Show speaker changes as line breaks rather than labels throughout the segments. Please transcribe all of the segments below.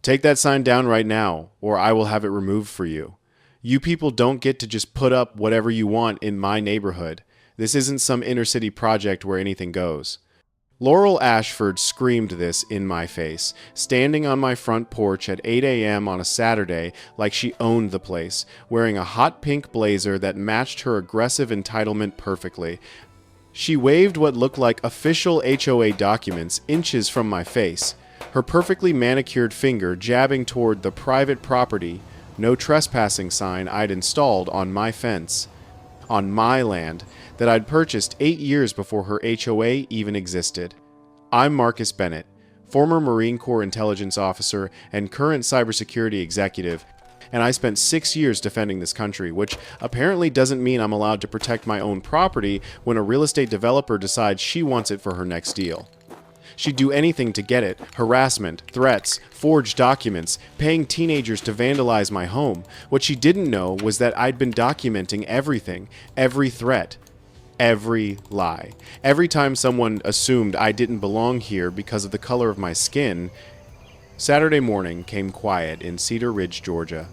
Take that sign down right now, or I will have it removed for you. You people don't get to just put up whatever you want in my neighborhood. This isn't some inner city project where anything goes. Laurel Ashford screamed this in my face, standing on my front porch at 8 a.m. on a Saturday like she owned the place, wearing a hot pink blazer that matched her aggressive entitlement perfectly. She waved what looked like official HOA documents inches from my face, her perfectly manicured finger jabbing toward the private property, no trespassing sign I'd installed on my fence, on my land, that I'd purchased 8 years before her HOA even existed. I'm Marcus Bennett, former Marine Corps intelligence officer and current cybersecurity executive, and I spent 6 years defending this country, which apparently doesn't mean I'm allowed to protect my own property when a real estate developer decides she wants it for her next deal. She'd do anything to get it: harassment, threats, forged documents, paying teenagers to vandalize my home. What she didn't know was that I'd been documenting everything, every threat, every lie. Every time someone assumed I didn't belong here because of the color of my skin. Saturday morning came quiet in Cedar Ridge, Georgia.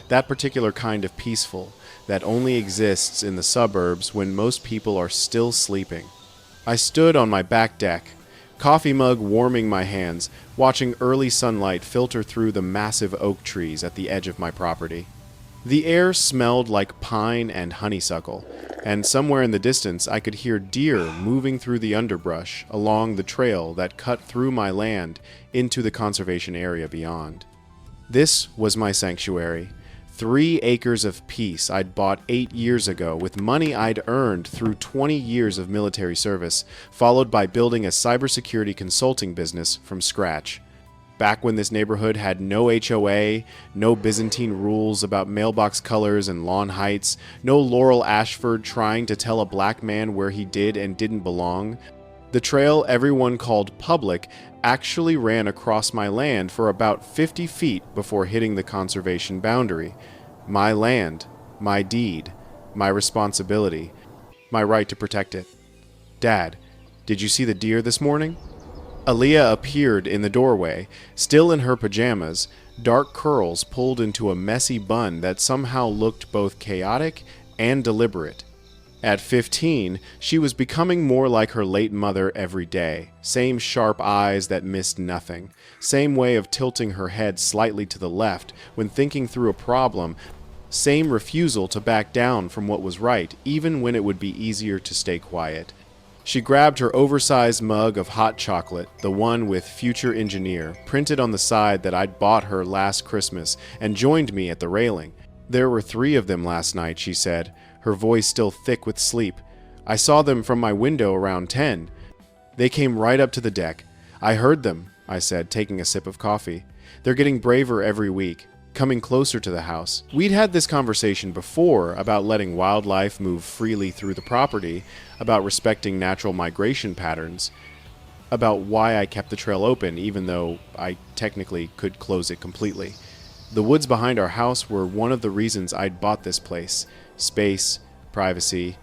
That particular kind of peaceful that only exists in the suburbs when most people are still sleeping. I stood on my back deck, coffee mug warming my hands, watching early sunlight filter through the massive oak trees at the edge of my property. The air smelled like pine and honeysuckle, and somewhere in the distance I could hear deer moving through the underbrush along the trail that cut through my land into the conservation area beyond. This was my sanctuary. 3 acres of peace I'd bought 8 years ago with money I'd earned through 20 years of military service, followed by building a cybersecurity consulting business from scratch. Back when this neighborhood had no HOA, no Byzantine rules about mailbox colors and lawn heights, no Laurel Ashford trying to tell a black man where he did and didn't belong, the trail everyone called public actually ran across my land for about 50 feet before hitting the conservation boundary. My land, my deed, my responsibility, my right to protect it. Dad, did you see the deer this morning? Aaliyah appeared in the doorway, still in her pajamas, dark curls pulled into a messy bun that somehow looked both chaotic and deliberate. At 15, she was becoming more like her late mother every day. Same sharp eyes that missed nothing. Same way of tilting her head slightly to the left when thinking through a problem. Same refusal to back down from what was right, even when it would be easier to stay quiet. She grabbed her oversized mug of hot chocolate, the one with Future Engineer, printed on the side that I'd bought her last Christmas, and joined me at the railing. There were 3 of them last night, she said, her voice still thick with sleep. I saw them from my window around 10. They came right up to the deck. I heard them, I said, taking a sip of coffee. They're getting braver every week, coming closer to the house. We'd had this conversation before about letting wildlife move freely through the property, about respecting natural migration patterns, about why I kept the trail open even though I technically could close it completely. The woods behind our house were one of the reasons I'd bought this place. Space, privacy,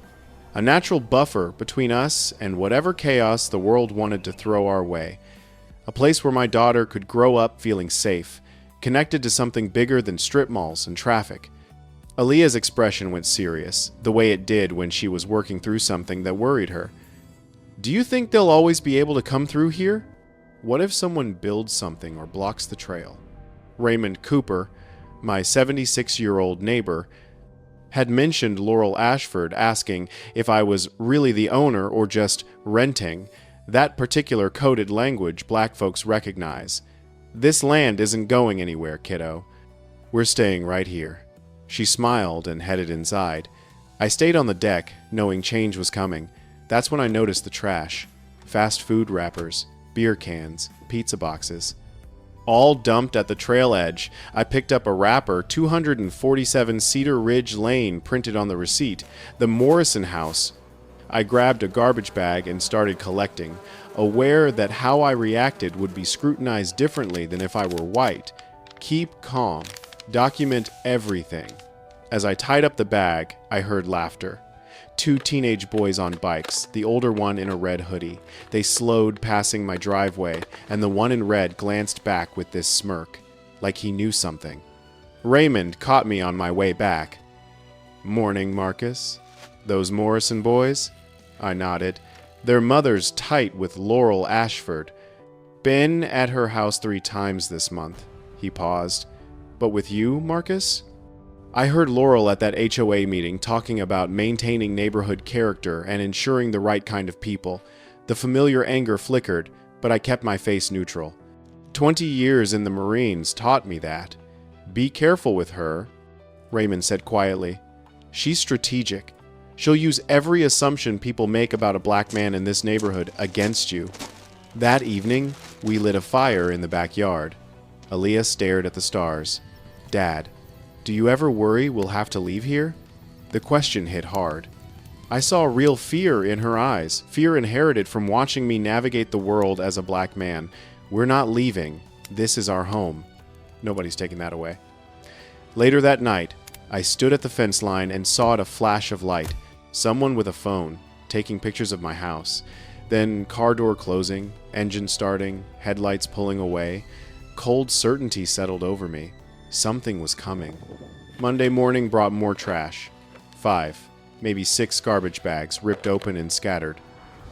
a natural buffer between us and whatever chaos the world wanted to throw our way. A place where my daughter could grow up feeling safe, connected to something bigger than strip malls and traffic. Aaliyah's expression went serious, the way it did when she was working through something that worried her. Do you think they'll always be able to come through here? What if someone builds something or blocks the trail? Raymond Cooper, my 76-year-old neighbor, had mentioned Laurel Ashford asking if I was really the owner or just renting, that particular coded language black folks recognize. This land isn't going anywhere, kiddo. We're staying right here. She smiled and headed inside. I stayed on the deck, knowing change was coming. That's when I noticed the trash. Fast food wrappers, beer cans, pizza boxes. All dumped at the trail edge. I picked up a wrapper, 247 Cedar Ridge Lane printed on the receipt, the Morrison House. I grabbed a garbage bag and started collecting, aware that how I reacted would be scrutinized differently than if I were white. Keep calm. Document everything. As I tied up the bag, I heard laughter. 2 teenage boys on bikes, the older one in a red hoodie. They slowed passing my driveway, and the one in red glanced back with this smirk. like he knew something. Raymond caught me on my way back. "Morning, Marcus. Those Morrison boys?" I nodded. "Their mother's tight with Laurel Ashford. Been at her house 3 times this month." He paused. "But with you, Marcus?" I heard Laurel at that HOA meeting talking about maintaining neighborhood character and ensuring the right kind of people. The familiar anger flickered, but I kept my face neutral. 20 years in the Marines taught me that. "Be careful with her," Raymond said quietly. "She's strategic. She'll use every assumption people make about a black man in this neighborhood against you." That evening, we lit a fire in the backyard. Aaliyah stared at the stars. "Dad, do you ever worry we'll have to leave here?" The question hit hard. I saw real fear in her eyes, fear inherited from watching me navigate the world as a black man. "We're not leaving. This is our home." Nobody's taking that away. Later that night, I stood at the fence line and saw a flash of light. Someone with a phone, taking pictures of my house. Then car door closing, engine starting, headlights pulling away. Cold certainty settled over me. Something was coming. Monday morning brought more trash. 5, maybe 6 garbage bags, ripped open and scattered.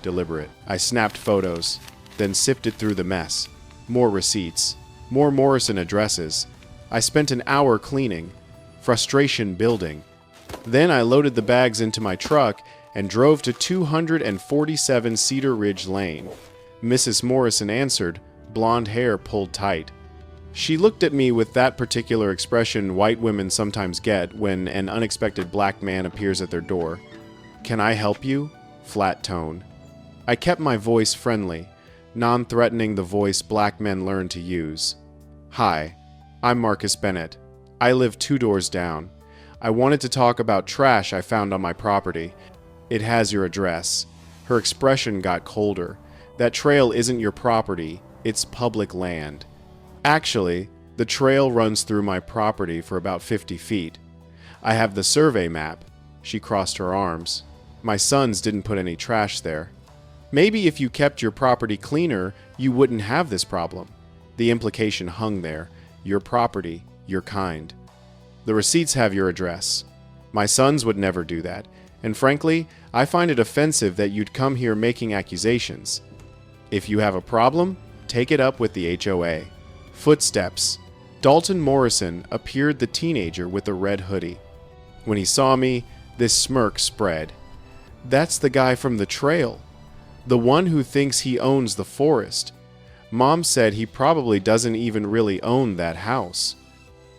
Deliberate. I snapped photos, then sifted through the mess. More receipts. More Morrison addresses. I spent an hour cleaning. Frustration building. Then I loaded the bags into my truck and drove to 247 Cedar Ridge Lane. Mrs. Morrison answered, blonde hair pulled tight. She looked at me with that particular expression white women sometimes get when an unexpected black man appears at their door. "Can I help you?" Flat tone. I kept my voice friendly, non-threatening the voice black men learn to use. "Hi, I'm Marcus Bennett. I live 2 doors down. I wanted to talk about trash I found on my property. It has your address." Her expression got colder. "That trail isn't your property, it's public land." Actually, the trail runs through my property for about 50 feet. I have the survey map. She crossed her arms. My sons didn't put any trash there. Maybe if you kept your property cleaner, you wouldn't have this problem. The implication hung there. Your property, your kind. The receipts have your address. My sons would never do that, and frankly, I find it offensive that you'd come here making accusations. If you have a problem, take it up with the HOA. Footsteps. Dalton Morrison appeared, the teenager with the red hoodie. When he saw me, this smirk spread. "That's the guy from the trail. The one who thinks he owns the forest. Mom said he probably doesn't even really own that house."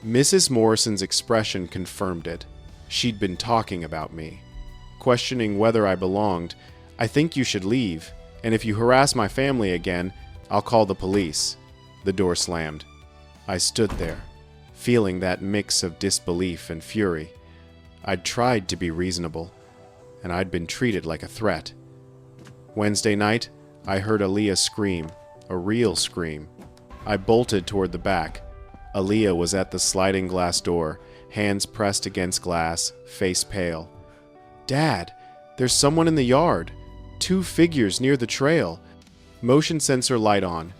Mrs. Morrison's expression confirmed it. She'd been talking about me. Questioning whether I belonged. "I think you should leave, and if you harass my family again, I'll call the police." The door slammed. I stood there, feeling that mix of disbelief and fury. I'd tried to be reasonable, and I'd been treated like a threat. Wednesday night, I heard Aaliyah scream, a real scream. I bolted toward the back. Aaliyah was at the sliding glass door, hands pressed against glass, face pale. "Dad, there's someone in the yard. 2 figures near the trail." Motion sensor light on.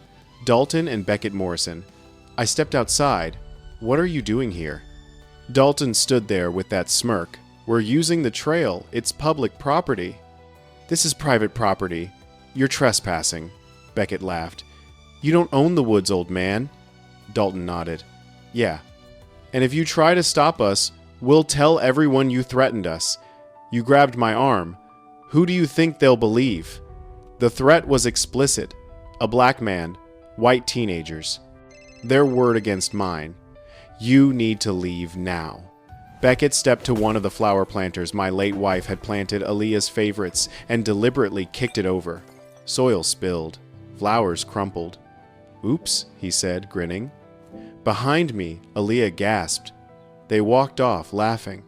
Dalton and Beckett Morrison. I stepped outside. "What are you doing here?" Dalton stood there with that smirk. "We're using the trail. It's public property." "This is private property. You're trespassing," Beckett laughed. "You don't own the woods, old man." Dalton nodded. "Yeah. And if you try to stop us, we'll tell everyone you threatened us. You grabbed my arm. Who do you think they'll believe?" The threat was explicit. A black man, white teenagers. Their word against mine. "You need to leave now." Beckett stepped to one of the flower planters my late wife had planted, Aaliyah's favorites, and deliberately kicked it over. Soil spilled. Flowers crumpled. "Oops," he said, grinning. Behind me, Aaliyah gasped. They walked off, laughing.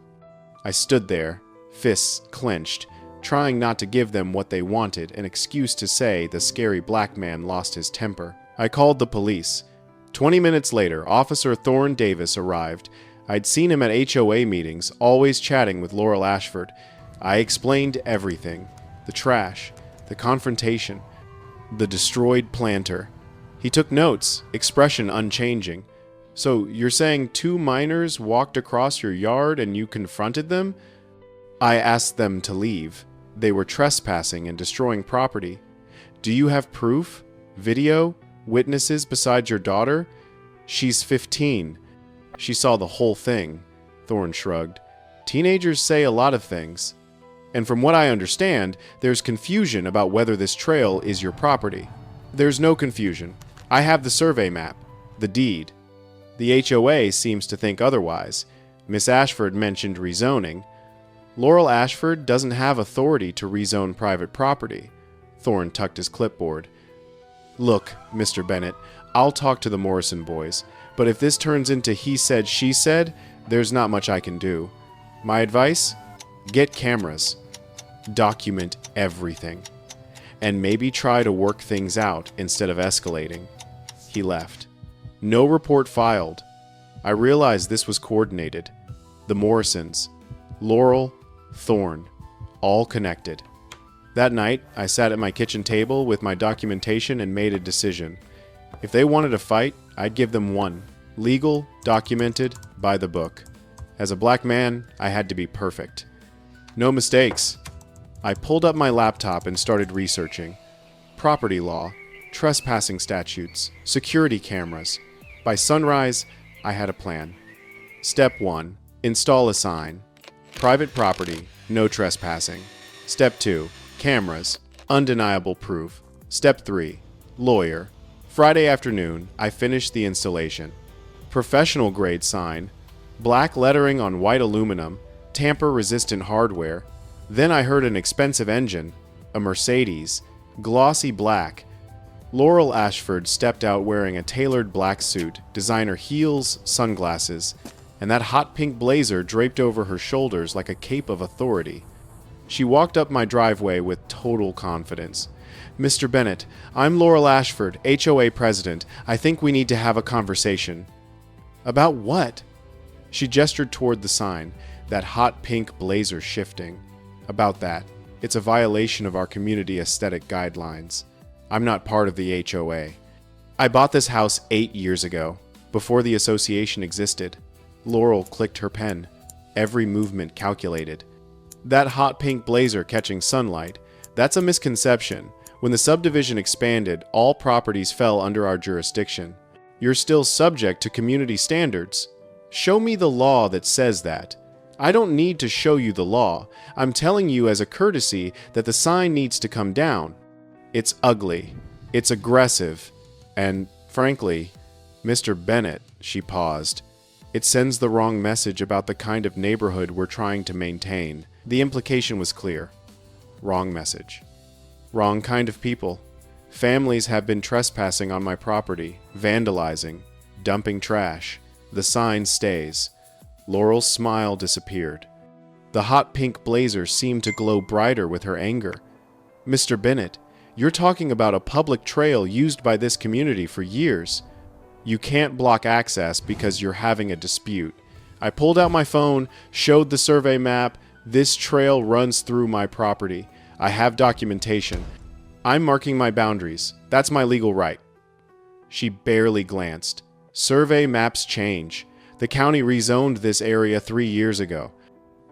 I stood there, fists clenched, trying not to give them what they wanted, an excuse to say the scary black man lost his temper. I called the police. 20 minutes later, Officer Thorne Davis arrived. I'd seen him at HOA meetings, always chatting with Laurel Ashford. I explained everything. The trash, the confrontation, the destroyed planter. He took notes, expression unchanging. So you're saying 2 minors walked across your yard and you confronted them? I asked them to leave. They were trespassing and destroying property. Do you have proof? Video? Witnesses besides your daughter? She's 15. She saw the whole thing. Thorne shrugged. Teenagers say a lot of things. And from what I understand, there's confusion about whether this trail is your property. There's no confusion. I have the survey map, the deed. The HOA seems to think otherwise. Miss Ashford mentioned rezoning. Laurel Ashford doesn't have authority to rezone private property. Thorne tucked his clipboard. Look, Mr. Bennett, I'll talk to the Morrison boys, but if this turns into he said, she said, there's not much I can do. My advice? Get cameras. Document everything. And maybe try to work things out instead of escalating. He left. No report filed. I realized this was coordinated. The Morrisons, Laurel, Thorne, all connected. That night, I sat at my kitchen table with my documentation and made a decision. If they wanted a fight, I'd give them one. Legal, documented, by the book. As a black man, I had to be perfect. No mistakes. I pulled up my laptop and started researching. Property law, trespassing statutes, security cameras. By sunrise, I had a plan. Step 1. Install a sign. Private property, no trespassing. Step 2. Cameras, undeniable proof. Step 3. Lawyer. Friday afternoon, I finished the installation. Professional grade sign, black lettering on white aluminum, tamper-resistant hardware. Then I heard an expensive engine, a Mercedes, glossy black. Laurel Ashford stepped out wearing a tailored black suit, designer heels, sunglasses, and that hot pink blazer draped over her shoulders like a cape of authority. She walked up my driveway with total confidence. Mr. Bennett, I'm Laurel Ashford, HOA President. I think we need to have a conversation. About what? She gestured toward the sign, that hot pink blazer shifting. About that. It's a violation of our community aesthetic guidelines. I'm not part of the HOA. I bought this house 8 years ago, before the association existed. Laurel clicked her pen, every movement calculated. That hot pink blazer catching sunlight, that's a misconception. When the subdivision expanded, all properties fell under our jurisdiction. You're still subject to community standards. Show me the law that says that. I don't need to show you the law. I'm telling you as a courtesy that the sign needs to come down. It's ugly. It's aggressive. And, frankly, Mr. Bennett, she paused. It sends the wrong message about the kind of neighborhood we're trying to maintain. The implication was clear. Wrong message. Wrong kind of people. Families have been trespassing on my property, vandalizing, dumping trash. The sign stays. Laurel's smile disappeared. The hot pink blazer seemed to glow brighter with her anger. Mr. Bennett, you're talking about a public trail used by this community for years. You can't block access because you're having a dispute. I pulled out my phone, showed the survey map. This trail runs through my property. I have documentation. I'm marking my boundaries. That's my legal right. She barely glanced. Survey maps change. The county rezoned this area 3 years ago.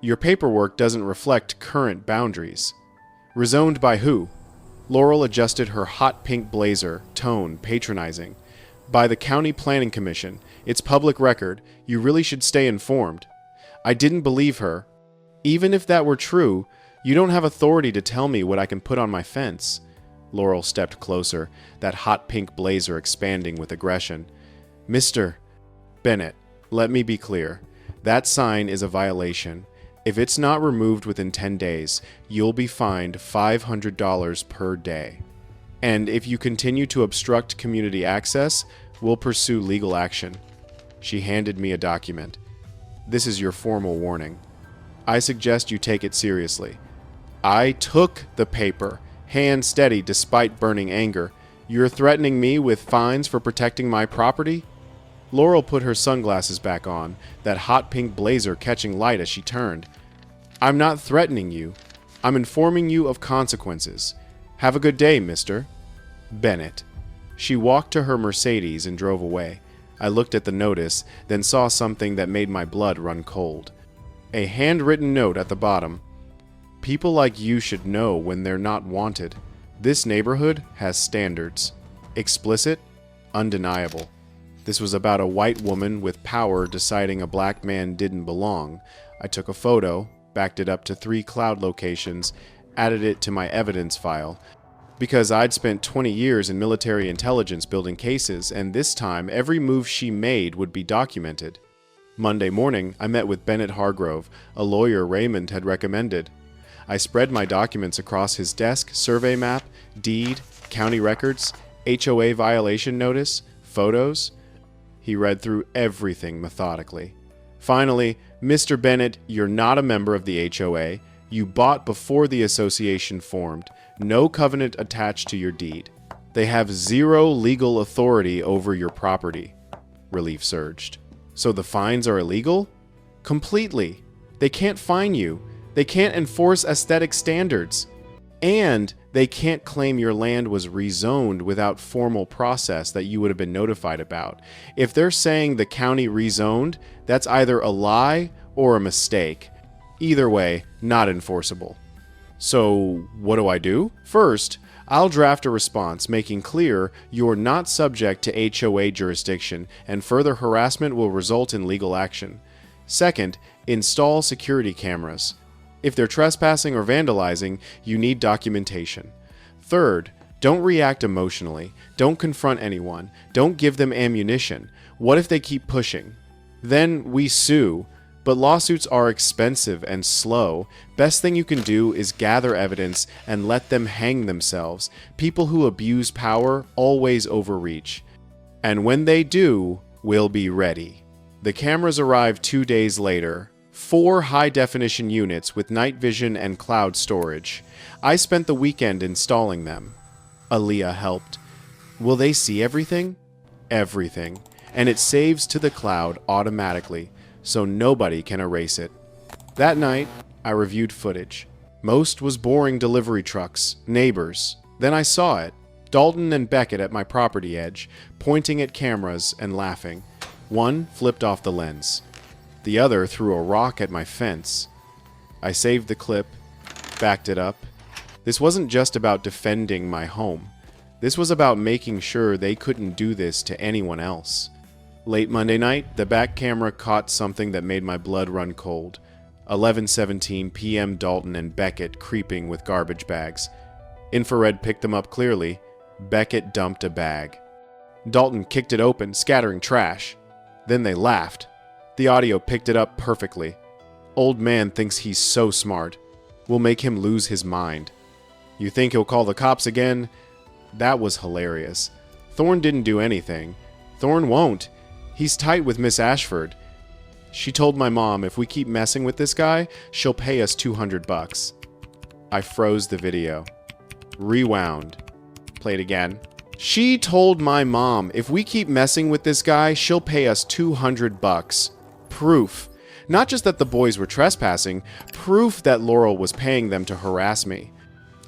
Your paperwork doesn't reflect current boundaries. Rezoned by who? Laurel adjusted her hot pink blazer, tone patronizing. By the County Planning Commission. It's public record. You really should stay informed. I didn't believe her. Even if that were true, you don't have authority to tell me what I can put on my fence. Laurel stepped closer, that hot pink blazer expanding with aggression. Mr. Bennett, let me be clear. That sign is a violation. If it's not removed within 10 days, you'll be fined $500 per day. And if you continue to obstruct community access, we'll pursue legal action. She handed me a document. This is your formal warning. I suggest you take it seriously. I took the paper, hand steady despite burning anger. You're threatening me with fines for protecting my property? Laurel put her sunglasses back on, that hot pink blazer catching light as she turned. I'm not threatening you. I'm informing you of consequences. Have a good day, Mr. Bennett. She walked to her Mercedes and drove away. I looked at the notice, then saw something that made my blood run cold. A handwritten note at the bottom. People like you should know when they're not wanted. This neighborhood has standards. Explicit, undeniable. This was about a white woman with power deciding a black man didn't belong. I took a photo, backed it up to 3 cloud locations, added it to my evidence file. Because I'd spent 20 years in military intelligence building cases, and this time every move she made would be documented. Monday morning, I met with Bennett Hargrove, a lawyer Raymond had recommended. I spread my documents across his desk, survey map, deed, county records, HOA violation notice, photos. He read through everything methodically. Finally, Mr. Bennett, you're not a member of the HOA. You bought before the association formed. No covenant attached to your deed. They have 0 legal authority over your property. Relief surged. So the fines are illegal? Completely. They can't fine you. They can't enforce aesthetic standards. And they can't claim your land was rezoned without formal process that you would have been notified about. If they're saying the county rezoned, that's either a lie or a mistake. Either way, not enforceable. So, what do? First, I'll draft a response making clear you're not subject to HOA jurisdiction and further harassment will result in legal action. Second, install security cameras. If they're trespassing or vandalizing, you need documentation. Third, don't react emotionally. Don't confront anyone. Don't give them ammunition. What if they keep pushing? Then we sue. But lawsuits are expensive and slow. Best thing you can do is gather evidence and let them hang themselves. People who abuse power always overreach. And when they do, we'll be ready. The cameras arrived 2 days later. 4 high-definition units with night vision and cloud storage. I spent the weekend installing them. Aaliyah helped. Will they see everything? Everything. And it saves to the cloud automatically, so nobody can erase it. That night, I reviewed footage. Most was boring delivery trucks, neighbors. Then I saw it. Dalton and Beckett at my property edge, pointing at cameras and laughing. One flipped off the lens. The other threw a rock at my fence. I saved the clip, backed it up. This wasn't just about defending my home. This was about making sure they couldn't do this to anyone else. Late Monday night, the back camera caught something that made my blood run cold. 11:17 p.m. Dalton and Beckett creeping with garbage bags. Infrared picked them up clearly. Beckett dumped a bag. Dalton kicked it open, scattering trash. Then they laughed. The audio picked it up perfectly. Old man thinks he's so smart. We'll make him lose his mind. You think he'll call the cops again? That was hilarious. Thorne didn't do anything. Thorne won't. He's tight with Miss Ashford. She told my mom if we keep messing with this guy, she'll pay us $200. I froze the video. Rewound. Played again. She told my mom if we keep messing with this guy, she'll pay us $200. Proof. Not just that the boys were trespassing, proof that Laurel was paying them to harass me.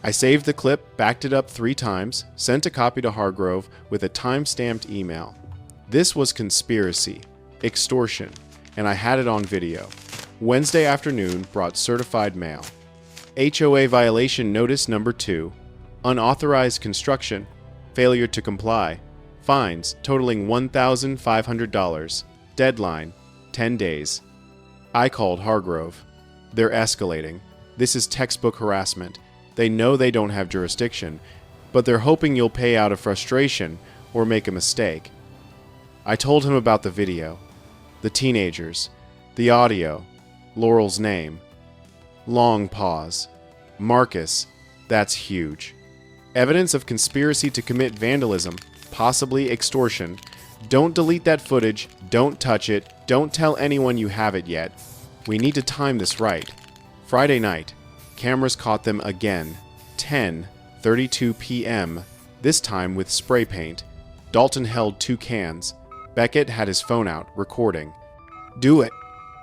I saved the clip, backed it up 3 times, sent a copy to Hargrove with a time-stamped email. This was conspiracy, extortion, and I had it on video. Wednesday afternoon brought certified mail. HOA violation notice number 2. Unauthorized construction. Failure to comply. Fines totaling $1,500. Deadline 10 days. I called Hargrove. They're escalating. This is textbook harassment. They know they don't have jurisdiction, but they're hoping you'll pay out of frustration or make a mistake. I told him about the video, the teenagers, the audio, Laurel's name. Long pause. Marcus, that's huge. Evidence of conspiracy to commit vandalism, possibly extortion. Don't delete that footage, don't touch it, don't tell anyone you have it yet. We need to time this right. Friday night, cameras caught them again. 10:32 p.m., this time with spray paint. Dalton held 2 cans. Beckett had his phone out, recording. Do it.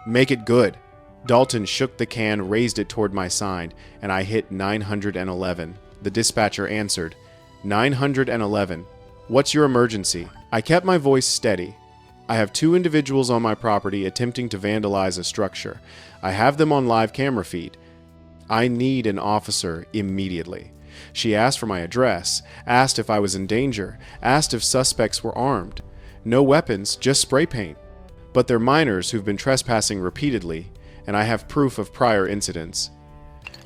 Make it good. Dalton shook the can, raised it toward my side, and I hit 911. The dispatcher answered. 911. What's your emergency? I kept my voice steady. I have 2 individuals on my property attempting to vandalize a structure. I have them on live camera feed. I need an officer immediately. She asked for my address, asked if I was in danger, asked if suspects were armed. No weapons, just spray paint. But they're minors who've been trespassing repeatedly, and I have proof of prior incidents.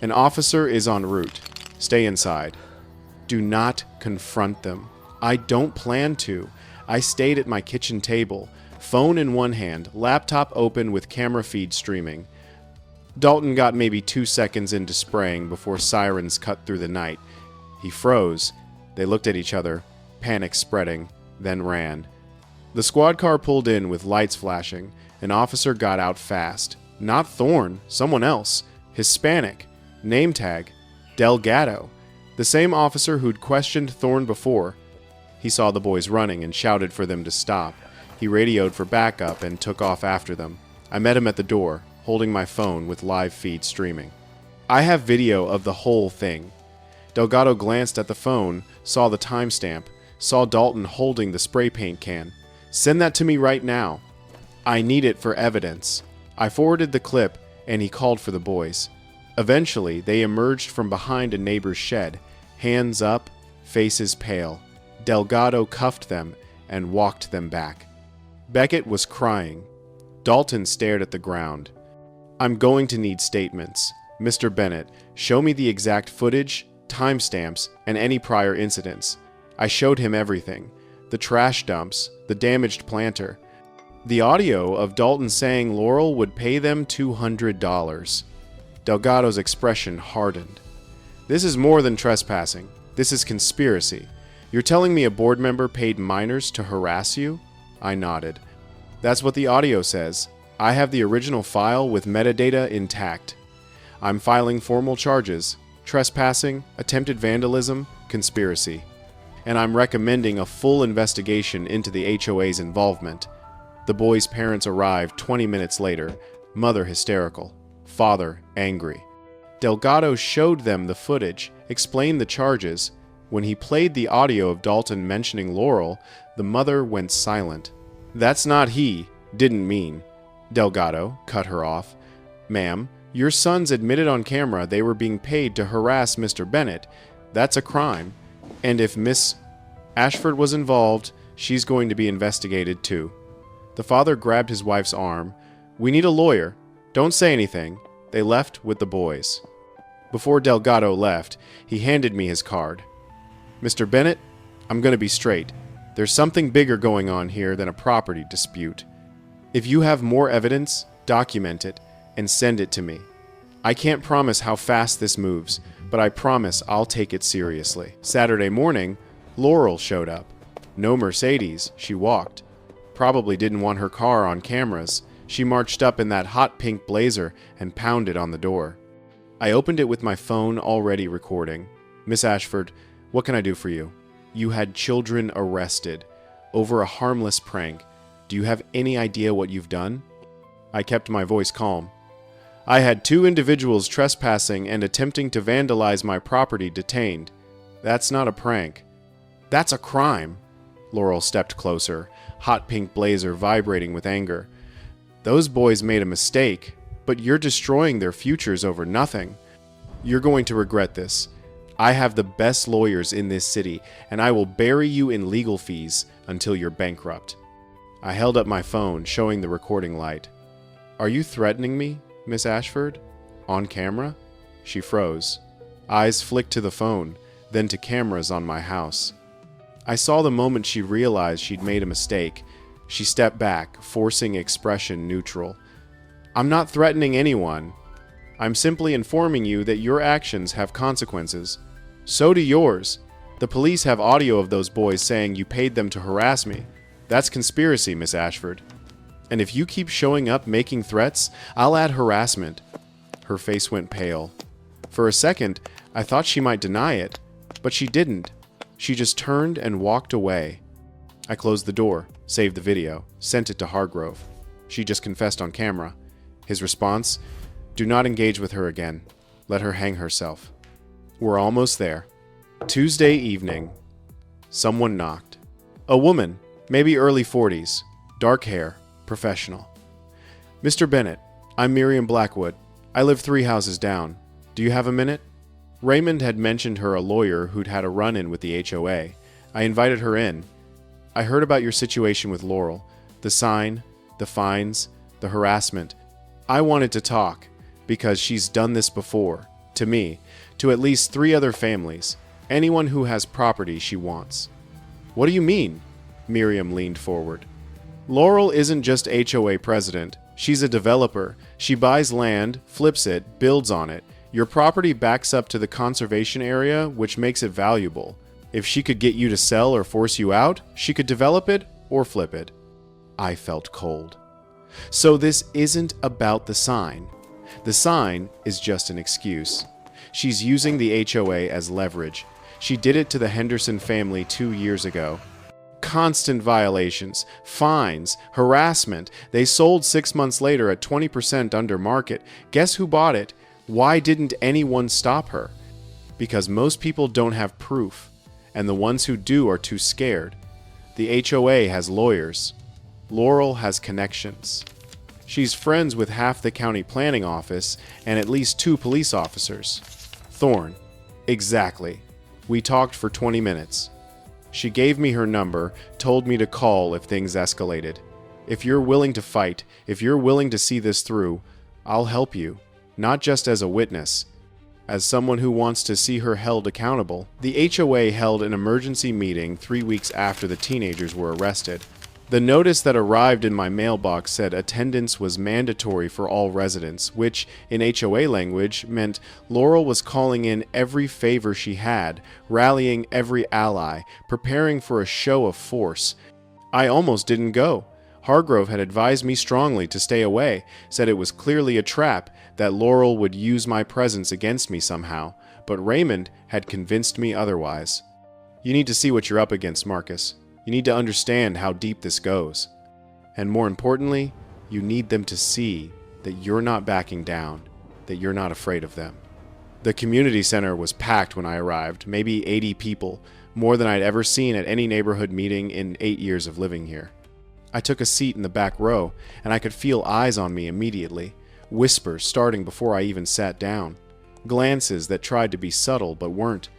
An officer is en route. Stay inside. Do not confront them. I don't plan to. I stayed at my kitchen table, phone in one hand, laptop open with camera feed streaming. Dalton got maybe 2 seconds into spraying before sirens cut through the night. He froze. They looked at each other, panic spreading, then ran. The squad car pulled in with lights flashing. An officer got out fast. Not Thorne, someone else. Hispanic. Name tag. Delgado. The same officer who'd questioned Thorne before. He saw the boys running and shouted for them to stop. He radioed for backup and took off after them. I met him at the door, holding my phone with live feed streaming. I have video of the whole thing. Delgado glanced at the phone, saw the timestamp, saw Dalton holding the spray paint can. Send that to me right now. I need it for evidence. I forwarded the clip, and he called for the boys. Eventually, they emerged from behind a neighbor's shed, hands up, faces pale. Delgado cuffed them and walked them back. Beckett was crying. Dalton stared at the ground. I'm going to need statements. Mr. Bennett, show me the exact footage, timestamps, and any prior incidents. I showed him everything. The trash dumps, the damaged planter. The audio of Dalton saying Laurel would pay them $200. Delgado's expression hardened. This is more than trespassing. This is conspiracy. You're telling me a board member paid minors to harass you? I nodded. That's what the audio says. I have the original file with metadata intact. I'm filing formal charges: trespassing, attempted vandalism, conspiracy. And I'm recommending a full investigation into the HOA's involvement. The boys' parents arrived 20 minutes later, mother hysterical, father angry. Delgado showed them the footage, explained the charges. When he played the audio of Dalton mentioning Laurel, the mother went silent. That's not he, didn't mean. Delgado cut her off. Ma'am, your sons admitted on camera they were being paid to harass Mr. Bennett. That's a crime. And if Miss Ashford was involved, she's going to be investigated too. The father grabbed his wife's arm. We need a lawyer. Don't say anything. They left with the boys. Before Delgado left, he handed me his card. Mr. Bennett, I'm going to be straight. There's something bigger going on here than a property dispute. If you have more evidence, document it and send it to me. I can't promise how fast this moves, but I promise I'll take it seriously. Saturday morning, Laurel showed up. No Mercedes, she walked. Probably didn't want her car on cameras. She marched up in that hot pink blazer and pounded on the door. I opened it with my phone already recording. Miss Ashford, what can I do for you? You had children arrested over a harmless prank. Do you have any idea what you've done? I kept my voice calm. I had 2 individuals trespassing and attempting to vandalize my property detained. That's not a prank. That's a crime. Laurel stepped closer, hot pink blazer vibrating with anger. Those boys made a mistake, but you're destroying their futures over nothing. You're going to regret this. I have the best lawyers in this city, and I will bury you in legal fees until you're bankrupt. I held up my phone, showing the recording light. Are you threatening me, Miss Ashford? On camera? She froze. Eyes flicked to the phone, then to cameras on my house. I saw the moment she realized she'd made a mistake. She stepped back, forcing expression neutral. I'm not threatening anyone. I'm simply informing you that your actions have consequences. So do yours. The police have audio of those boys saying you paid them to harass me. That's conspiracy, Miss Ashford. And if you keep showing up making threats, I'll add harassment. Her face went pale. For a second, I thought she might deny it, but she didn't. She just turned and walked away. I closed the door, saved the video, sent it to Hargrove. She just confessed on camera. His response? Do not engage with her again. Let her hang herself. We're almost there. Tuesday evening. Someone knocked. A woman, maybe early 40s. Dark hair, professional. Mr. Bennett, I'm Miriam Blackwood. I live 3 houses down. Do you have a minute? Raymond had mentioned her a lawyer who'd had a run-in with the HOA. I invited her in. I heard about your situation with Laurel. The sign, the fines, the harassment. I wanted to talk, because she's done this before. To me, to at least 3 other families. Anyone who has property she wants. What do you mean? Miriam leaned forward. Laurel isn't just HOA president. She's a developer. She buys land, flips it, builds on it. Your property backs up to the conservation area, which makes it valuable. If she could get you to sell or force you out, she could develop it or flip it. I felt cold. So this isn't about the sign. The sign is just an excuse. She's using the HOA as leverage. She did it to the Henderson family 2 years ago. Constant violations, fines, harassment. They sold 6 months later at 20% under market. Guess who bought it? Why didn't anyone stop her? Because most people don't have proof, and the ones who do are too scared. The HOA has lawyers. Laurel has connections. She's friends with half the county planning office and at least 2 police officers. Thorne. Exactly. We talked for 20 minutes. She gave me her number, told me to call if things escalated. If you're willing to fight, if you're willing to see this through, I'll help you. Not just as a witness, as someone who wants to see her held accountable. The HOA held an emergency meeting 3 weeks after the teenagers were arrested. The notice that arrived in my mailbox said attendance was mandatory for all residents, which, in HOA language, meant Laurel was calling in every favor she had, rallying every ally, preparing for a show of force. I almost didn't go. Hargrove had advised me strongly to stay away, said it was clearly a trap, that Laurel would use my presence against me somehow, but Raymond had convinced me otherwise. You need to see what you're up against, Marcus. You need to understand how deep this goes. And more importantly, you need them to see that you're not backing down, that you're not afraid of them. The community center was packed when I arrived, maybe 80 people, more than I'd ever seen at any neighborhood meeting in 8 years of living here. I took a seat in the back row, and I could feel eyes on me immediately, whispers starting before I even sat down, glances that tried to be subtle but weren't.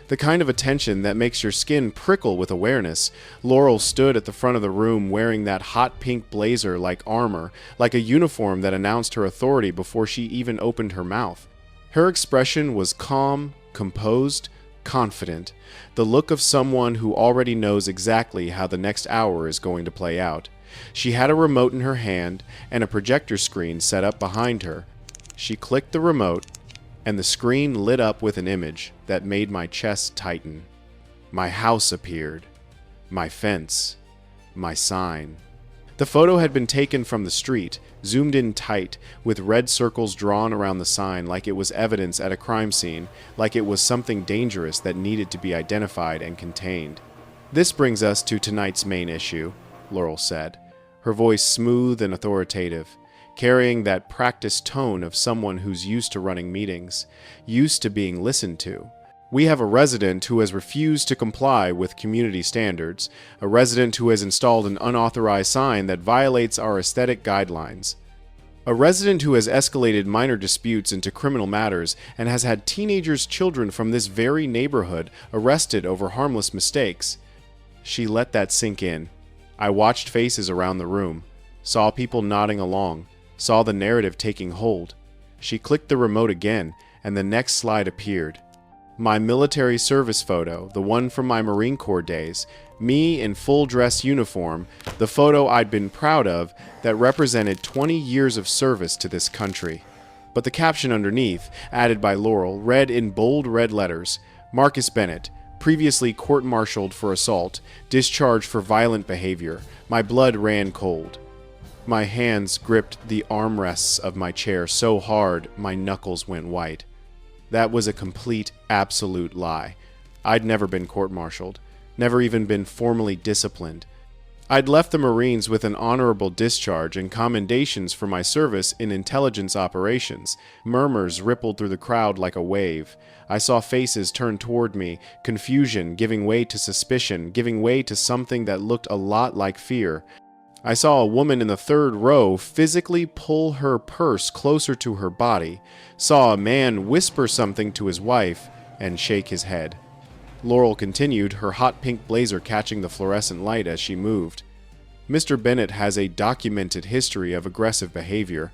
The kind of attention that makes your skin prickle with awareness. Laurel stood at the front of the room wearing that hot pink blazer like armor, like a uniform that announced her authority before she even opened her mouth. Her expression was calm, composed, confident, the look of someone who already knows exactly how the next hour is going to play out. She had a remote in her hand and a projector screen set up behind her. She clicked the remote, and the screen lit up with an image that made my chest tighten. My house appeared. My fence. My sign. The photo had been taken from the street, zoomed in tight, with red circles drawn around the sign like it was evidence at a crime scene, like it was something dangerous that needed to be identified and contained. This brings us to tonight's main issue, Laurel said, her voice smooth and authoritative, carrying that practiced tone of someone who's used to running meetings, used to being listened to. We have a resident who has refused to comply with community standards, a resident who has installed an unauthorized sign that violates our aesthetic guidelines, a resident who has escalated minor disputes into criminal matters and has had teenagers' children from this very neighborhood arrested over harmless mistakes. She let that sink in. I watched faces around the room, saw people nodding along, saw the narrative taking hold. She clicked the remote again, and the next slide appeared. My military service photo, the one from my Marine Corps days, me in full dress uniform, the photo I'd been proud of that represented 20 years of service to this country. But the caption underneath, added by Laurel, read in bold red letters, Marcus Bennett, previously court-martialed for assault, discharged for violent behavior. My blood ran cold. My hands gripped the armrests of my chair so hard my knuckles went white. That was a complete, absolute lie. I'd never been court-martialed, never even been formally disciplined. I'd left the Marines with an honorable discharge and commendations for my service in intelligence operations. Murmurs rippled through the crowd like a wave. I saw faces turn toward me, confusion giving way to suspicion, giving way to something that looked a lot like fear. I saw a woman in the third row physically pull her purse closer to her body, saw a man whisper something to his wife, and shake his head. Laurel continued, her hot pink blazer catching the fluorescent light as she moved. Mr. Bennett has a documented history of aggressive behavior.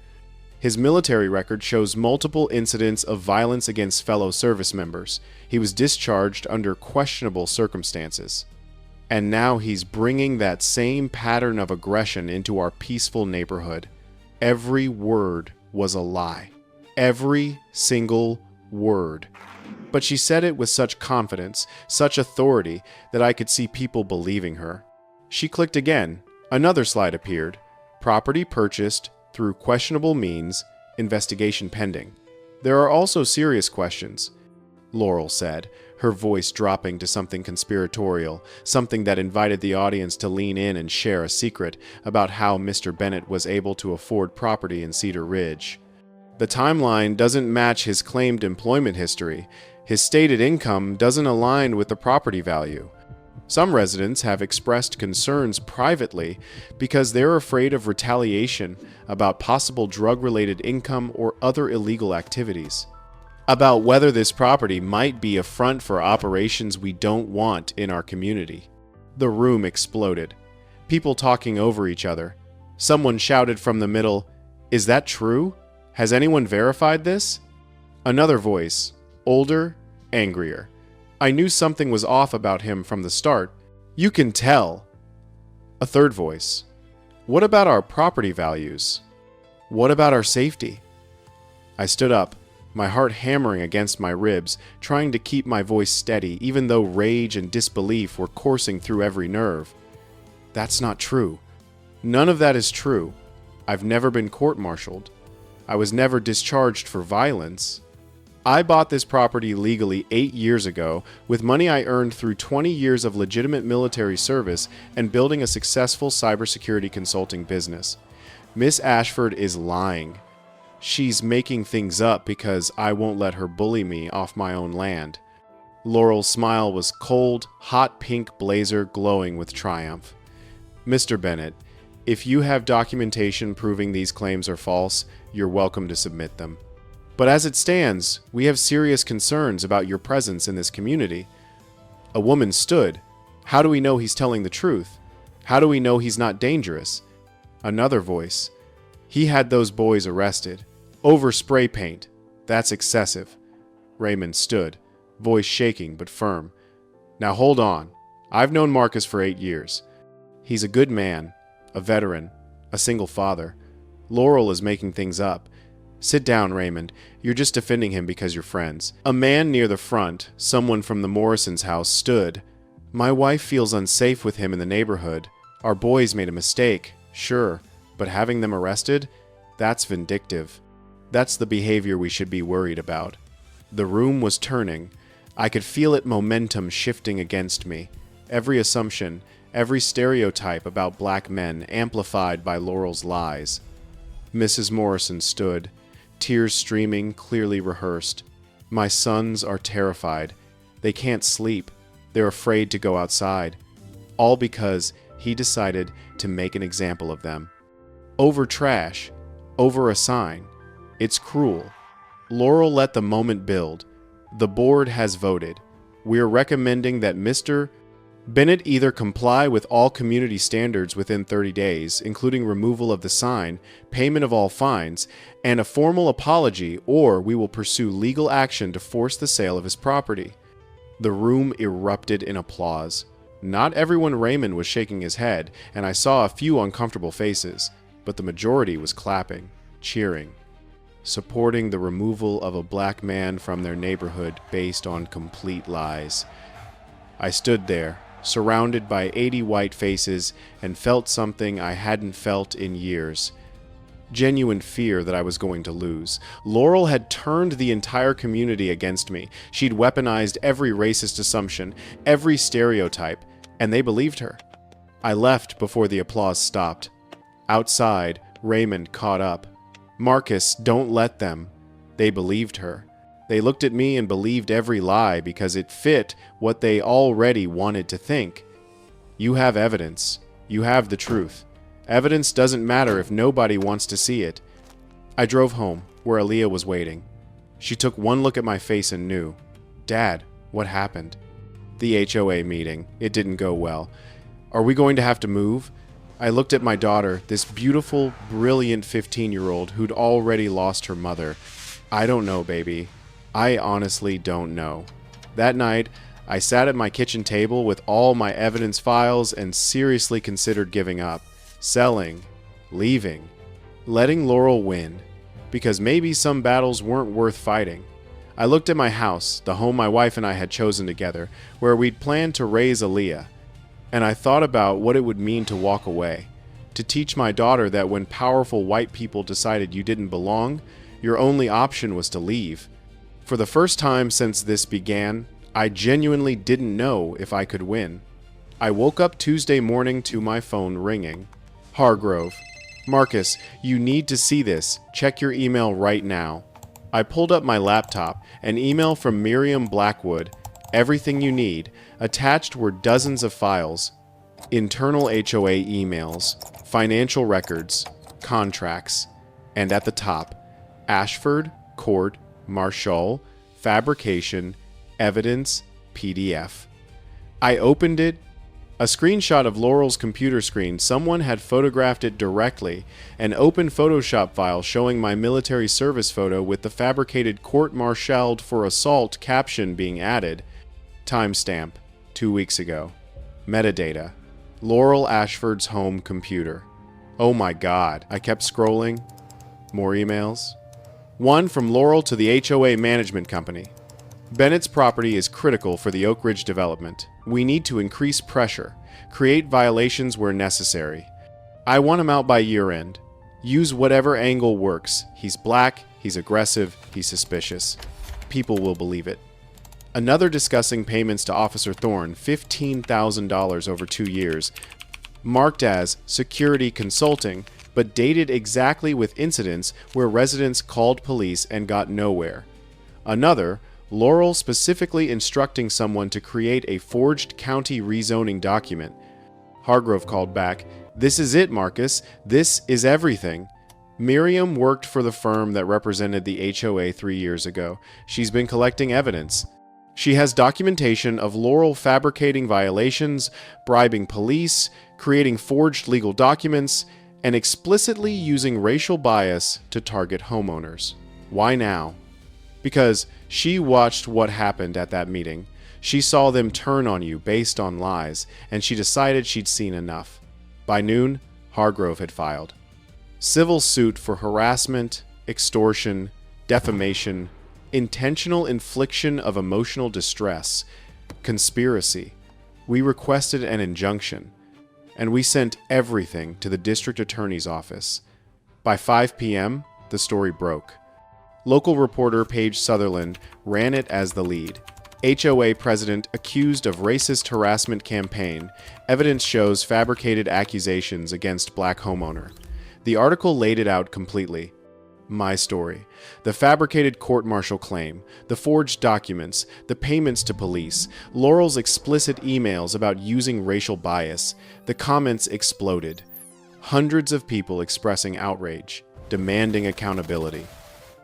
His military record shows multiple incidents of violence against fellow service members. He was discharged under questionable circumstances. And now he's bringing that same pattern of aggression into our peaceful neighborhood. Every word was a lie. Every single word. But she said it with such confidence, such authority, that I could see people believing her. She clicked again. Another slide appeared. Property purchased through questionable means, investigation pending. There are also serious questions, Laurel said, her voice dropping to something conspiratorial, something that invited the audience to lean in and share a secret about how Mr. Bennett was able to afford property in Cedar Ridge. The timeline doesn't match his claimed employment history. His stated income doesn't align with the property value. Some residents have expressed concerns privately because they're afraid of retaliation about possible drug-related income or other illegal activities. About whether this property might be a front for operations we don't want in our community. The room exploded. People talking over each other. Someone shouted from the middle, "Is that true? Has anyone verified this?" Another voice, older, angrier. I knew something was off about him from the start. You can tell. A third voice. What about our property values? What about our safety? I stood up, my heart hammering against my ribs, trying to keep my voice steady, even though rage and disbelief were coursing through every nerve. That's not true. None of that is true. I've never been court-martialed. I was never discharged for violence. I bought this property legally 8 years ago with money I earned through 20 years of legitimate military service and building a successful cybersecurity consulting business. Miss Ashford is lying. She's making things up because I won't let her bully me off my own land. Laurel's smile was cold, hot pink blazer glowing with triumph. Mr. Bennett, if you have documentation proving these claims are false, you're welcome to submit them. But as it stands, we have serious concerns about your presence in this community. A woman stood. How do we know he's telling the truth? How do we know he's not dangerous? Another voice. He had those boys arrested. Over spray paint. That's excessive. Raymond stood, voice shaking but firm. Now hold on. I've known Marcus for 8 years. He's a good man, a veteran, a single father. Laurel is making things up. Sit down, Raymond. You're just defending him because you're friends. A man near the front, someone from the Morrisons' house, stood. My wife feels unsafe with him in the neighborhood. Our boys made a mistake, sure, but having them arrested? That's vindictive. That's the behavior we should be worried about. The room was turning. I could feel it momentum shifting against me. Every assumption, every stereotype about black men amplified by Laurel's lies. Mrs. Morrison stood. Tears streaming, clearly rehearsed. My sons are terrified. They can't sleep. They're afraid to go outside. All because he decided to make an example of them. Over trash. Over a sign. It's cruel. Laurel let the moment build. The board has voted. We're recommending that Mr. Bennett either comply with all community standards within 30 days, including removal of the sign, payment of all fines, and a formal apology, or we will pursue legal action to force the sale of his property. The room erupted in applause. Not everyone Raymond was shaking his head, and I saw a few uncomfortable faces, but the majority was clapping, cheering, supporting the removal of a black man from their neighborhood based on complete lies. I stood there, surrounded by 80 white faces, and felt something I hadn't felt in years. Genuine fear that I was going to lose. Laurel had turned the entire community against me. She'd weaponized every racist assumption, every stereotype, and they believed her. I left before the applause stopped. Outside, Raymond caught up. Marcus, don't let them. They believed her. They looked at me and believed every lie because it fit what they already wanted to think. You have evidence. You have the truth. Evidence doesn't matter if nobody wants to see it. I drove home, where Aaliyah was waiting. She took one look at my face and knew. Dad, what happened? The HOA meeting. It didn't go well. Are we going to have to move? I looked at my daughter, this beautiful, brilliant 15-year-old who'd already lost her mother. I don't know, baby. I honestly don't know. That night, I sat at my kitchen table with all my evidence files and seriously considered giving up, selling, leaving, letting Laurel win, because maybe some battles weren't worth fighting. I looked at my house, the home my wife and I had chosen together, where we'd planned to raise Aaliyah, and I thought about what it would mean to walk away, to teach my daughter that when powerful white people decided you didn't belong, your only option was to leave. For the first time since this began, I genuinely didn't know if I could win. I woke up Tuesday morning to my phone ringing. Hargrove. Marcus, you need to see this. Check your email right now. I pulled up my laptop, an email from Miriam Blackwood. Everything you need. Attached were dozens of files. Internal HOA emails, financial records, contracts, and at the top, Ashford, Court, Marshall, Fabrication, Evidence, PDF. I opened it. A screenshot of Laurel's computer screen. Someone had photographed it directly. An open Photoshop file showing my military service photo with the fabricated court-martialed for assault caption being added. Timestamp, 2 weeks ago. Metadata, Laurel Ashford's home computer. Oh my God, I kept scrolling. More emails. One from Laurel to the HOA Management Company. Bennett's property is critical for the Oak Ridge development. We need to increase pressure, create violations where necessary. I want him out by year end. Use whatever angle works. He's black, he's aggressive, he's suspicious. People will believe it. Another discussing payments to Officer Thorne, $15,000 over 2 years, marked as security consulting, but dated exactly with incidents where residents called police and got nowhere. Another, Laurel specifically instructing someone to create a forged county rezoning document. Hargrove called back, "This is it, Marcus. This is everything." Miriam worked for the firm that represented the HOA 3 years ago. She's been collecting evidence. She has documentation of Laurel fabricating violations, bribing police, creating forged legal documents, and explicitly using racial bias to target homeowners. Why now? Because she watched what happened at that meeting. She saw them turn on you based on lies, and she decided she'd seen enough. By noon, Hargrove had filed. Civil suit for harassment, extortion, defamation, intentional infliction of emotional distress, conspiracy. We requested an injunction, and we sent everything to the district attorney's office. By 5 p.m., the story broke. Local reporter Paige Sutherland ran it as the lead. HOA President accused of racist harassment campaign. Evidence shows fabricated accusations against black homeowner. The article laid it out completely. My story. The fabricated court-martial claim, the forged documents, the payments to police, Laurel's explicit emails about using racial bias. The comments exploded. Hundreds of people expressing outrage, demanding accountability.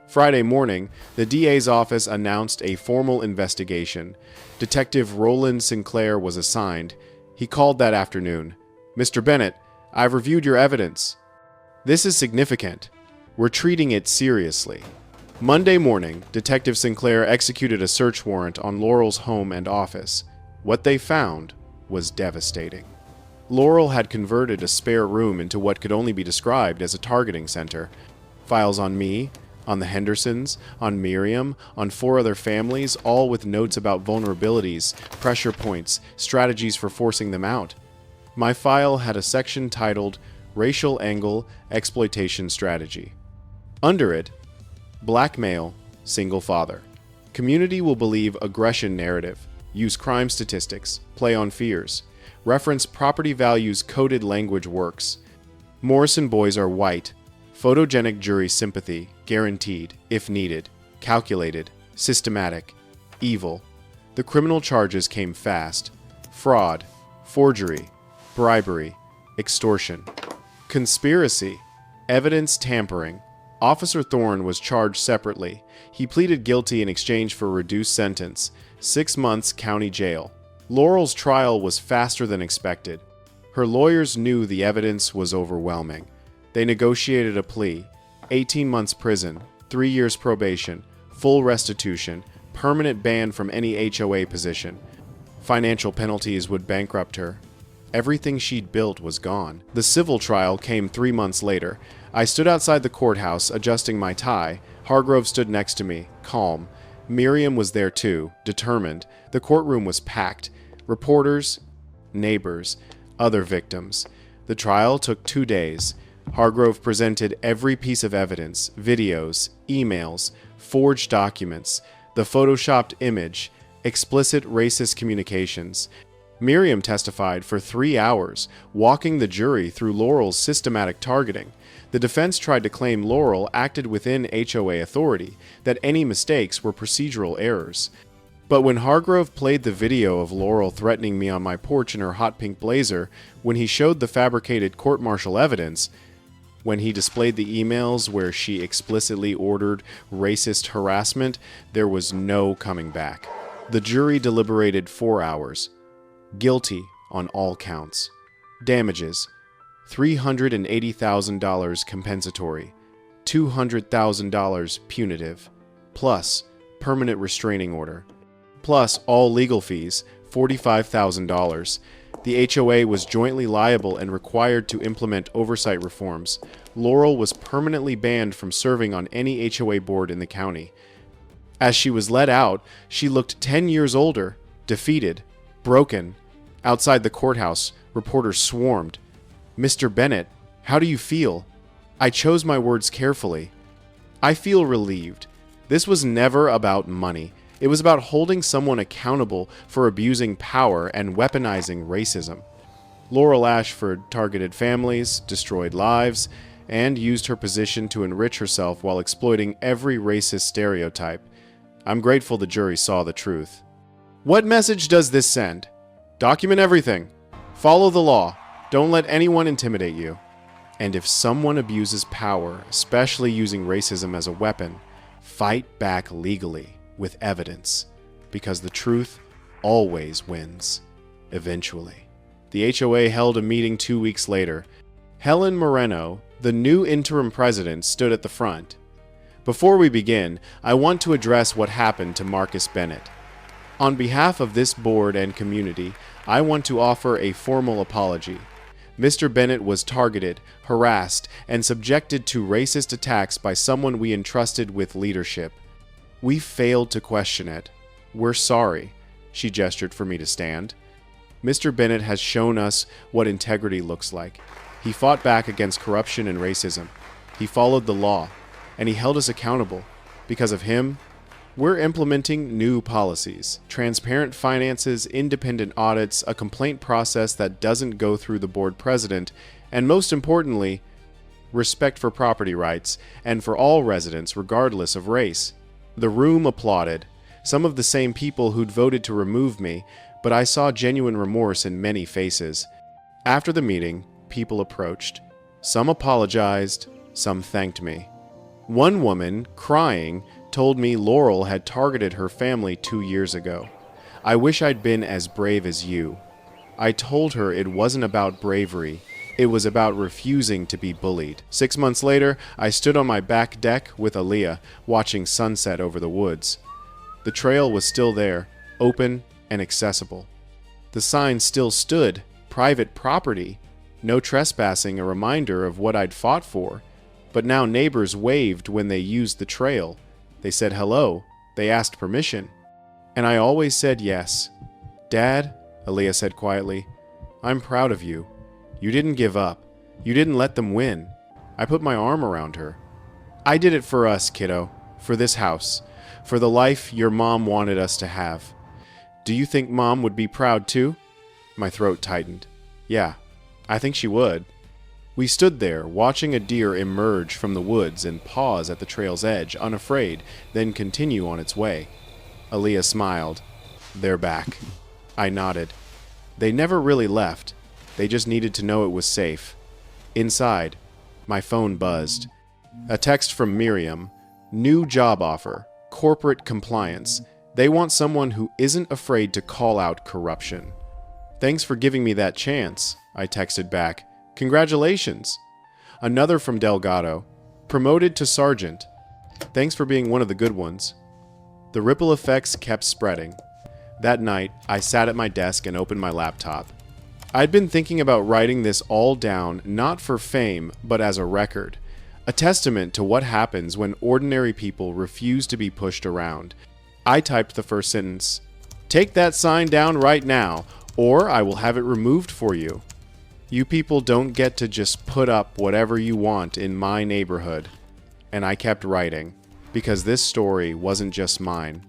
Friday morning, the DA's office announced a formal investigation. Detective Roland Sinclair was assigned. He called that afternoon. "Mr. Bennett, I've reviewed your evidence. This is significant. We're treating it seriously." Monday morning, Detective Sinclair executed a search warrant on Laurel's home and office. What they found was devastating. Laurel had converted a spare room into what could only be described as a targeting center. Files on me, on the Hendersons, on Miriam, on 4 other families, all with notes about vulnerabilities, pressure points, strategies for forcing them out. My file had a section titled Racial Angle Exploitation Strategy. Under it, black male, single father. Community will believe aggression narrative, use crime statistics, play on fears, reference property values coded language works. Morrison boys are white, photogenic jury sympathy, guaranteed, if needed, calculated, systematic, evil. The criminal charges came fast. Fraud, forgery, bribery, extortion. Conspiracy. Evidence tampering. Officer Thorne was charged separately. He pleaded guilty in exchange for a reduced sentence, 6 months county jail. Laurel's trial was faster than expected. Her lawyers knew the evidence was overwhelming. They negotiated a plea: 18 months prison, 3 years probation, full restitution, permanent ban from any HOA position. Financial penalties would bankrupt her. Everything she'd built was gone. The civil trial came 3 months later. I stood outside the courthouse, adjusting my tie. Hargrove stood next to me, calm. Miriam was there too, determined. The courtroom was packed. Reporters, neighbors, other victims. The trial took 2 days. Hargrove presented every piece of evidence: videos, emails, forged documents, the photoshopped image, explicit racist communications. Miriam testified for 3 hours, walking the jury through Laurel's systematic targeting. The defense tried to claim Laurel acted within HOA authority, that any mistakes were procedural errors. But when Hargrove played the video of Laurel threatening me on my porch in her hot pink blazer, when he showed the fabricated court-martial evidence, when he displayed the emails where she explicitly ordered racist harassment, there was no coming back. The jury deliberated 4 hours. Guilty on all counts. Damages: $380,000 compensatory, $200,000 punitive, plus permanent restraining order, plus all legal fees, $45,000. The HOA was jointly liable and required to implement oversight reforms. Laurel was permanently banned from serving on any HOA board in the county. As she was let out, she looked 10 years older, defeated, broken. Outside the courthouse, reporters swarmed. "Mr. Bennett, how do you feel?" I chose my words carefully. "I feel relieved. This was never about money. It was about holding someone accountable for abusing power and weaponizing racism." Laurel Ashford targeted families, destroyed lives, and used her position to enrich herself while exploiting every racist stereotype. I'm grateful the jury saw the truth. What message does this send? Document everything. Follow the law. Don't let anyone intimidate you. And if someone abuses power, especially using racism as a weapon, fight back legally with evidence, because the truth always wins, eventually. The HOA held a meeting 2 weeks later. Helen Moreno, the new interim president, stood at the front. Before we begin, I want to address what happened to Marcus Bennett. On behalf of this board and community, I want to offer a formal apology. Mr. Bennett was targeted, harassed, and subjected to racist attacks by someone we entrusted with leadership. We failed to question it. We're sorry. She gestured for me to stand. Mr. Bennett has shown us what integrity looks like. He fought back against corruption and racism. He followed the law, and he held us accountable. Because of him, we're implementing new policies: transparent finances, independent audits, a complaint process that doesn't go through the board president, and most importantly, respect for property rights and for all residents regardless of race. The room applauded. Some of the same people who'd voted to remove me, but I saw genuine remorse in many faces. After the meeting, people approached. Some apologized, some thanked me. One woman, crying, told me Laurel had targeted her family 2 years ago. "I wish I'd been as brave as you." I told her it wasn't about bravery. It was about refusing to be bullied. 6 months later, I stood on my back deck with Aaliyah, watching sunset over the woods. The trail was still there, open and accessible. The sign still stood: private property, no trespassing, a reminder of what I'd fought for. But now neighbors waved when they used the trail. They said hello. They asked permission. And I always said yes. "Dad," Aaliyah said quietly, "I'm proud of you. You didn't give up. You didn't let them win." I put my arm around her. "I did it for us, kiddo. For this house. For the life your mom wanted us to have. Do you think Mom would be proud too?" My throat tightened. "Yeah, I think she would." We stood there, watching a deer emerge from the woods and pause at the trail's edge, unafraid, then continue on its way. Aaliyah smiled. "They're back." I nodded. They never really left. They just needed to know it was safe. Inside, my phone buzzed. A text from Miriam. New job offer. Corporate compliance. They want someone who isn't afraid to call out corruption. Thanks for giving me that chance, I texted back. Congratulations. Another from Delgado. Promoted to sergeant. Thanks for being one of the good ones. The ripple effects kept spreading. That night, I sat at my desk and opened my laptop. I'd been thinking about writing this all down not for fame, but as a record. A testament to what happens when ordinary people refuse to be pushed around. I typed the first sentence. Take that sign down right now, or I will have it removed for you. You people don't get to just put up whatever you want in my neighborhood. And I kept writing, because this story wasn't just mine.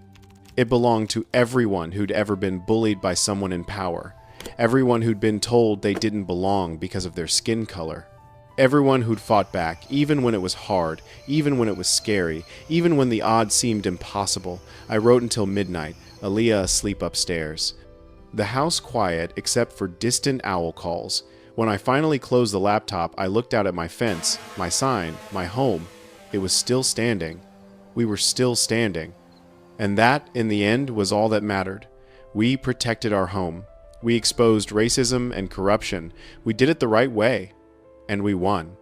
It belonged to everyone who'd ever been bullied by someone in power. Everyone who'd been told they didn't belong because of their skin color. Everyone who'd fought back, even when it was hard, even when it was scary, even when the odds seemed impossible. I wrote until midnight, Aaliyah asleep upstairs. The house quiet except for distant owl calls. When I finally closed the laptop, I looked out at my fence, my sign, my home. It was still standing. We were still standing. And that, in the end, was all that mattered. We protected our home. We exposed racism and corruption. We did it the right way. And we won.